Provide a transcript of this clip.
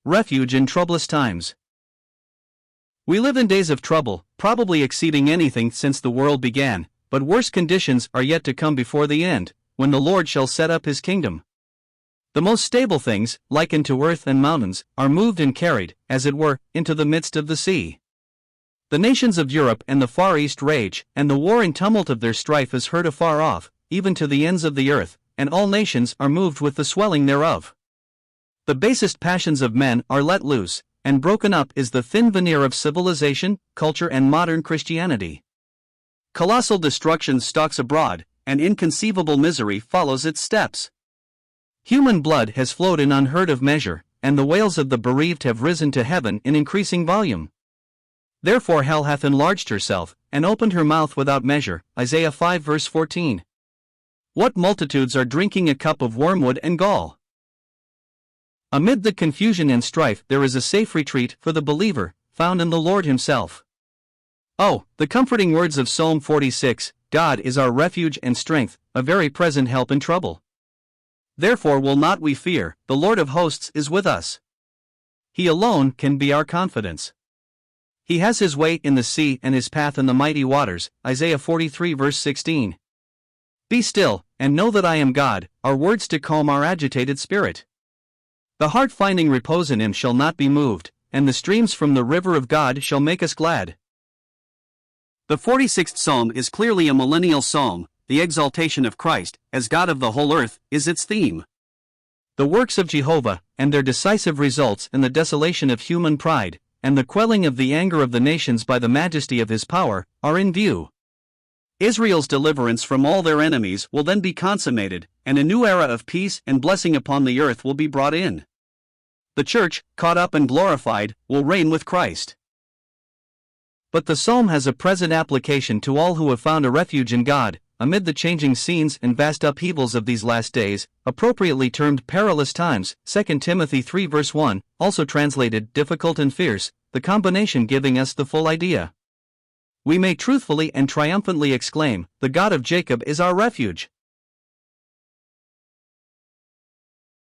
Refuge in troublous times. We live in days of trouble, probably exceeding anything since the world began, but worse conditions are yet to come before the end, when the Lord shall set up his kingdom. The most stable things, likened to earth and mountains, are moved and carried, as it were, into the midst of the sea. The nations of Europe and the Far East rage, and the war and tumult of their strife is heard afar off, even to the ends of the earth, and all nations are moved with the swelling thereof. The basest passions of men are let loose, and broken up is the thin veneer of civilization, culture, and modern Christianity. Colossal destruction stalks abroad, and inconceivable misery follows its steps. Human blood has flowed in unheard of measure, and the wails of the bereaved have risen to heaven in increasing volume. Therefore hell hath enlarged herself, and opened her mouth without measure. Isaiah 5 verse 14. What multitudes are drinking a cup of wormwood and gall? Amid the confusion and strife there is a safe retreat for the believer, found in the Lord himself. Oh, the comforting words of Psalm 46, God is our refuge and strength, a very present help in trouble. Therefore will not we fear, the Lord of hosts is with us. He alone can be our confidence. He has his way in the sea and his path in the mighty waters. Isaiah 43 verse 16. Be still, and know that I am God, are words to calm our agitated spirit. The heart finding repose in him shall not be moved, and the streams from the river of God shall make us glad. The 46th Psalm is clearly a millennial psalm. The exaltation of Christ, as God of the whole earth, is its theme. The works of Jehovah, and their decisive results in the desolation of human pride, and the quelling of the anger of the nations by the majesty of his power, are in view. Israel's deliverance from all their enemies will then be consummated, and a new era of peace and blessing upon the earth will be brought in. The church, caught up and glorified, will reign with Christ. But the psalm has a present application to all who have found a refuge in God, amid the changing scenes and vast upheavals of these last days, appropriately termed perilous times. 2 Timothy 3 verse 1, also translated difficult and fierce, the combination giving us the full idea. We may truthfully and triumphantly exclaim, the God of Jacob is our refuge.